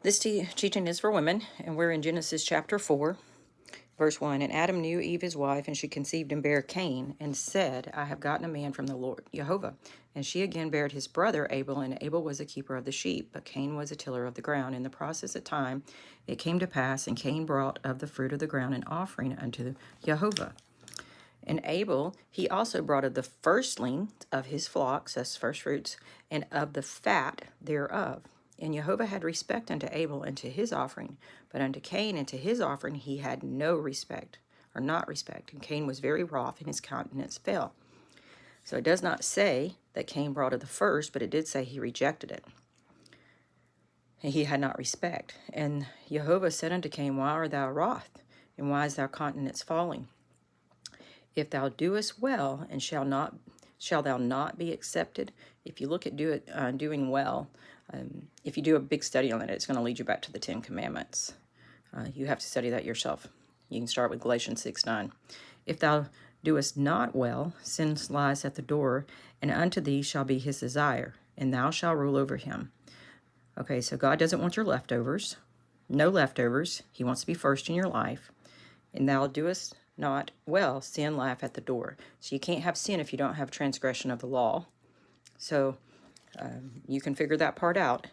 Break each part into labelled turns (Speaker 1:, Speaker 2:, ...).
Speaker 1: This teaching is for women, and we're in Genesis chapter 4, verse 1. And Adam knew Eve his wife, and she conceived and bare Cain, and said, I have gotten a man from the Lord Jehovah. And she again bare his brother Abel, and Abel was a keeper of the sheep, but Cain was a tiller of the ground. In the process of time it came to pass, and Cain brought of the fruit of the ground an offering unto Jehovah. And Abel, he also brought of the firstling of his flocks, that's first fruits, and of the fat thereof. And Jehovah had respect unto Abel and to his offering, but unto Cain and to his offering he had no respect, or not respect. And Cain was very wroth, and his countenance fell. So it does not say that Cain brought of the first, but it did say he rejected it. And he had not respect. And Jehovah said unto Cain, Why art thou wroth? And why is thy countenance falling? If thou doest well, and shall thou not be accepted? If you look at doing well, if you do a big study on it, it's going to lead you back to the Ten Commandments. You have to study that yourself. You can start with Galatians 6:9. If thou doest not well, sin lies at the door, and unto thee shall be his desire, and thou shalt rule over him. Okay, so God doesn't want your leftovers. No leftovers. He wants to be first in your life. And thou doest not well, sin lieth at the door. So you can't have sin if you don't have transgression of the law. So you can figure that part out.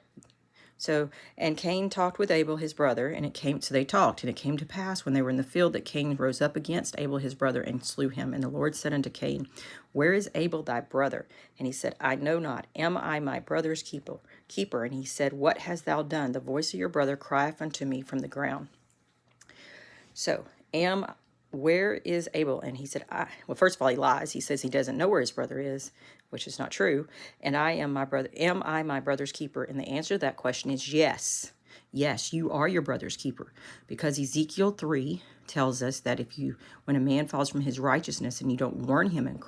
Speaker 1: So, and Cain talked with Abel his brother, and they talked, and it came to pass when they were in the field that Cain rose up against Abel his brother and slew him. And the Lord said unto Cain, Where is Abel thy brother? And he said, I know not. Am I my brother's keeper? And he said, What hast thou done? The voice of your brother crieth unto me from the ground. So, where is Abel? And he said, well, first of all, he lies. He says he doesn't know where his brother is, which is not true. And am I my brother's keeper? And the answer to that question is yes. Yes, you are your brother's keeper. Because Ezekiel 3 tells us that when a man falls from his righteousness and you don't warn him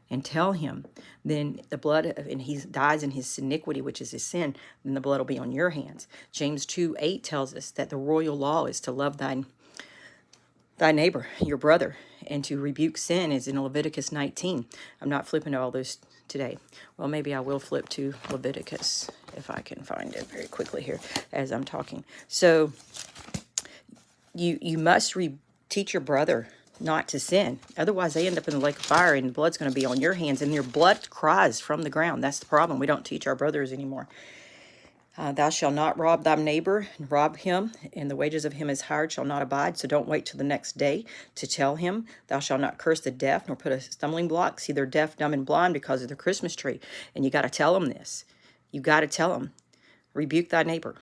Speaker 1: and tell him, then the blood, and he dies in his iniquity, which is his sin, then the blood will be on your hands. James 2:8 tells us that the royal law is to love thy neighbor, your brother, and to rebuke sin is in Leviticus 19. I'm not flipping to all those today. Well, maybe I will flip to Leviticus if I can find it very quickly here as I'm talking. So you must teach your brother not to sin. Otherwise, they end up in the lake of fire, and the blood's going to be on your hands, and your blood cries from the ground. That's the problem. We don't teach our brothers anymore. Thou shalt not rob thy neighbor, and rob him, and the wages of him is hired shall not abide. So don't wait till the next day to tell him. Thou shalt not curse the deaf, nor put a stumbling block. See, they're deaf, dumb, and blind because of the Christmas tree. And you got to tell them this. You got to tell them. Rebuke thy neighbor.